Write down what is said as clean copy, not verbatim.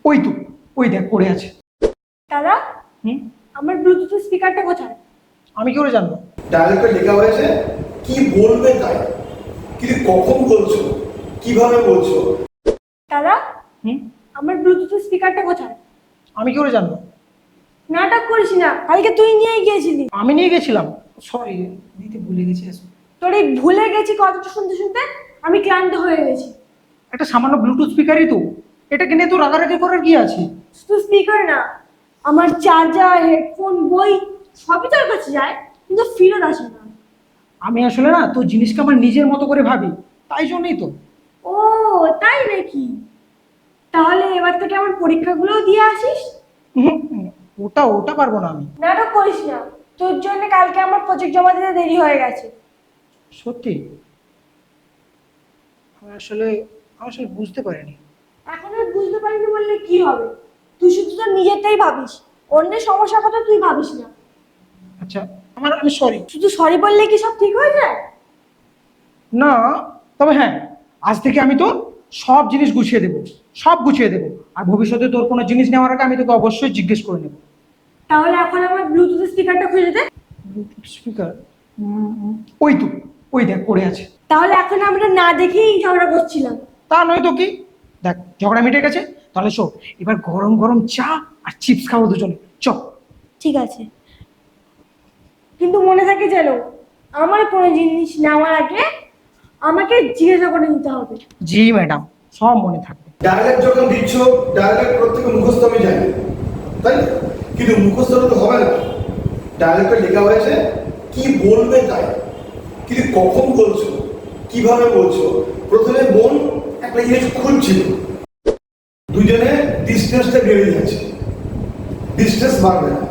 ওই তো, ওই দেখ পড়ে আছে। দাদা, হুম, আমার ব্লুটুথ স্পিকারটা কোথায়? আমি কি করে জানবো? ডায়ালগটা লেখা হয়েছে কি বলবে তাই, কিন্তু কখন বলছো, কিভাবে বলছো। দাদা, হুম, আমার ব্লুটুথ স্পিকারটা কোথায়? আমি কি করে জানবো? নাটক করিস না, কালকে তুই নিয়ে গিয়েছিলি। আমি নিয়ে গেছিলাম, সরি দিতে ভুলে গেছি আসলে। তোর এই ভুলে গেছি কথাটা শুনতে শুনতে আমি ক্লান্ত হয়ে গেছি। একটা সামান্য ব্লুটুথ স্পিকারই তো, এটাকে নিয়ে তো রাগারাগি করার কি আছে? শুধু স্পিকার না, আমার চার্জার, হেডফোন, বই সবই তোর কাছে যায়, কিন্তু ফেরত আসে না। আমি আসলে না তোর জিনিসকে আমার নিজের মতো করে ভাবি, তাই জন্যই তো। ও, তাই নাকি? তাহলে এবার থেকে আমার পরীক্ষাগুলোও দিয়ে আসিস। হুম, ওটা ওটা পারবো না আমি। নাটক করিস না, তোর জন্য কালকে আমার প্রজেক্ট জমা দিতে দেরি হয়ে গেছে। সত্যি আমি আসলে বুঝতে পারিনি। এখন আর বুঝতে পারিনি বললে কি হবে? তুই শুধু তোর নিজেরটাই ভাবিস, অন্যের সমস্যার কথা তুই ভাবিস না। আচ্ছা, আমি সরি। শুধু সরি বললে কি সব ঠিক হয়ে যায়? না, তবে হ্যাঁ, আজ থেকে আমি তোর সব জিনিস গুছিয়ে দেবো, সব গুছিয়ে দেবো। আর ভবিষ্যতে তোর কোনো জিনিস নেওয়ার আগে আমি তোকে অবশ্যই জিজ্ঞেস করে নেবো। তাহলে এখন আমার ব্লুটুথ স্পিকারটা খুঁজে দে। ব্লুটুথ স্পিকার, ওই তো, ওই দেখ পড়ে আছে। তাহলে এখন আমরা না দেখেই ঝগড়া করছিলাম। তা নয় তো কি, দেখ ঝগড়া মিটে গেছে। তাহলে শো, এবার গরম গরম চা আর চিপস খাবো দুজনে, চ। ঠিক আছে, কিন্তু মনে থাকে যেন আমার কোনো জিনিস নেওয়ার আগে আমাকে জিজ্ঞাসা করে নিতে হবে। জি ম্যাডাম, সব মনে থাকবে। ডায়ালগ যখন দিচ্ছ, ডায়ালগ প্রত্যেকে মুখস্থ আমি জানি, তাই না? কিন্তু মুখস্থটা তো হবে না। ডায়ালগটা লেখা হয়েছে কি বলবে তাই, কিন্তু কখন বলছো, কিভাবে বলছো। প্রথমে বোন একটা জিনিস খুঁজছিল, দুজনে ডিস্টেন্সটা বেড়ে যাচ্ছে, ডিস্টেন্স বাড়বে না।